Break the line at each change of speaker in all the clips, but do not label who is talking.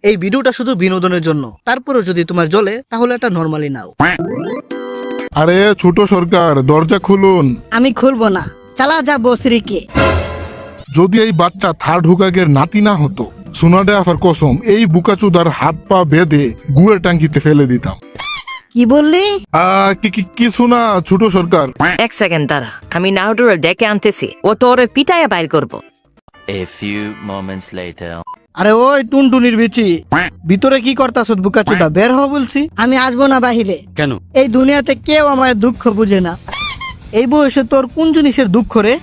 এই ভিডিওটা শুধু বিনোদনের জন্য, তারপরেও যদি তোমার জ্বলে তাহলে এটা নরমালি নাও।
আরে ছোট সরকার, দরজা খুলুন।
আমি খুলবো না, চালা যা বসরিকে।
যদি এই বাচ্চা থার্ড হুকাগের নাতি না হতো, সোনাডে আফার কসম এই বুকাচুদার হাত পা বেঁধে গুয়ের টাঙ্কিতে ফেলে দিতাম।
কি বললি?
কিছু না ছোট সরকার।
এক সেকেন্ড দাঁড়া, আমি নাউডুরে ডেকে আনতেছি, ও তোর পিটাইয়া বাইর করবো।
A few moments later.
আরে ওই টুনটুনির বিচি, ভিতরে কি করতাছ বুকাচুদা? বের হ বলছি।
আমি আসবো না বাহিরে।
কেন?
এই দুনিয়াতে কেউ আমার দুঃখ বুঝে না।
এই বয়সে তোর কোন জিনিসের দুঃখ রে?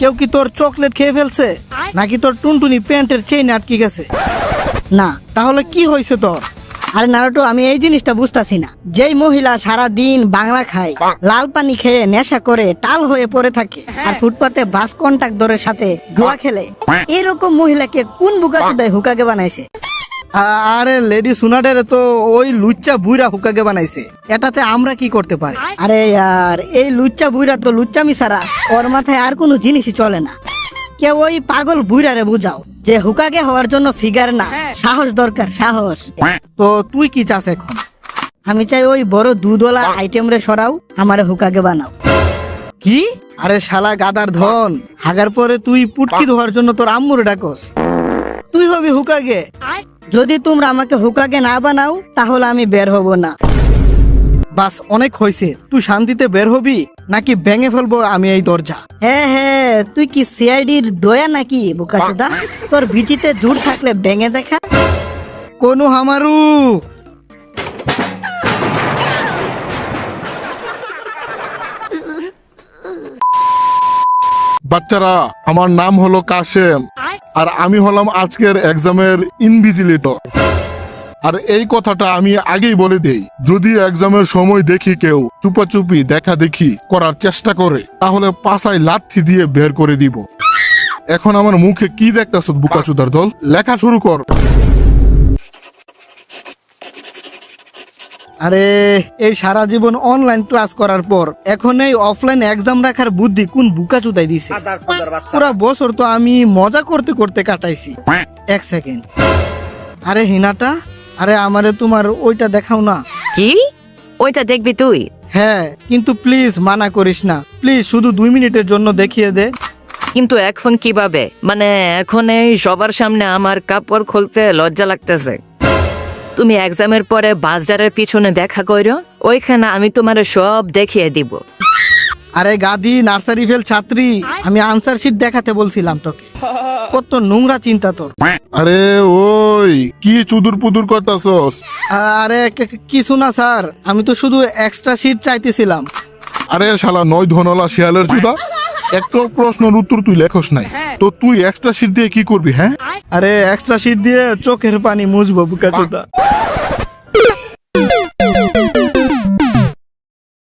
কেউ কি তোর চকলেট খেয়ে ফেলছে, নাকি তোর টুনটুনি প্যান্টের চেইন আটকে গেছে?
না।
তাহলে কি হয়েছে তোর?
আরে নারুটো, আমি এই জিনিসটা বুঝতাছি না। যেই মহিলা সারা দিন বাংলা খায়, লাল পানি খেয়ে নেশা করে টাল হয়ে পড়ে থাকে, আর ফুটপাতে বাস কন্ট্রাক্টরের সাথে জুয়া খেলে, এরকম মহিলাকে কোন বুকাচুদায় হুকাগে বানাইছে?
আরে লেডি সুনাডের তো ওই লুচ্চা বুইরা হুকাগে বানাইছে, এটাতে আমরা কি করতে পারি?
আরে यार, এই লুচ্চা বুইরা তো লুচ্চামি ছাড়া ওর মাথায় আর কোনো জিনিসই চলে না। কেউ ওই পাগল বুইরারে বুঝাও যে হুকাগে হওয়ার জন্য ফিগার না, সাহস দরকার, সাহস।
তো তুই কি চাস এখন?
আমি চাই ওই বড় দুধওয়ালা আইটেম রে সরাও, আমারে হুকাগে বানাও।
কি? আরে শালা গাদার ধন, হাগার পরে তুই পুটকি ধোয়ার জন্য তোর আম্মুরে ডাকস? তুই হবি হুকাগে?
যদি তোমরা আমাকে হুকাগে না বানাও তাহলে আমি বের হব না।
বাস অনেক হয়েছে, তুই শান্তিতে বের হবি নাকি ভেঙে ফেলবো আমি এই দরজা?
হ্যাঁ হ্যাঁ, তুই কি সিআইডির দয়া নাকি বোকাচোদা? তোর বিচিতে জোর থাকলে ভেঙে দেখা।
কোনো হামারু
বাচ্চারা, আমার নাম হলো কাশেম, আর আমি হলাম আজকের এক্সামের ইনভিজিলেটর। আর এই কথাটা আমি আগেই বলে দেই, যদি এক্সামের সময় দেখি কেউ চুপাচুপি দেখা দেখি করার চেষ্টা করে, তাহলে পাছায় লাথি দিয়ে বের করে দিব। এখন আমার মুখে কি দেখতাছ বুকাচুদার দল? লেখা শুরু কর।
আরে এই সারা জীবন অনলাইন ক্লাস করার পর এখন এই অফলাইন এক্সাম রাখার বুদ্ধি কোন বুকাচুদাই দিছে? পুরা বছর তো আমি মজা করতে করতে কাটাইছি। এক সেকেন্ড, আরে হিনাটা, আরে আমারে তোমার ওইটা দেখাও না।
কি? ওইটা দেখবি তুই?
হ্যাঁ, কিন্তু প্লিজ মানা করিস না, প্লিজ শুধু 2 মিনিটের জন্য দেখিয়ে দে।
কিন্তু এখন কিভাবে? মানে এখন এই সবার সামনে আমার কাপড় খুলতে লজ্জা লাগতেছে। তুমি এক্সামের পরে বাজারের পিছনে দেখা করো, ওইখানে আমি তোমার সব দেখিয়ে দিব।
আরে গাদি নার্সারি ফেল ছাত্রী, আমি আনসার শিট দেখাতে বলছিলাম তোকে। কত নোংরা চিন্তা তোর।
আরে ওই কি চুদুর পুদুর করতাছস?
আরে কিছু না স্যার, আমি তো শুধু এক্সট্রা শিট চাইতেছিলাম।
আরে শালা নয় ধনলা শিয়ালের চুদা, একটা প্রশ্নের উত্তর তুই লেখস নাই, তো তুই এক্সট্রা শিট দিয়ে কি করবি? হ্যাঁ,
আরে এক্সট্রা শিট দিয়ে চোখের পানি মুছবো বুকাচোদা।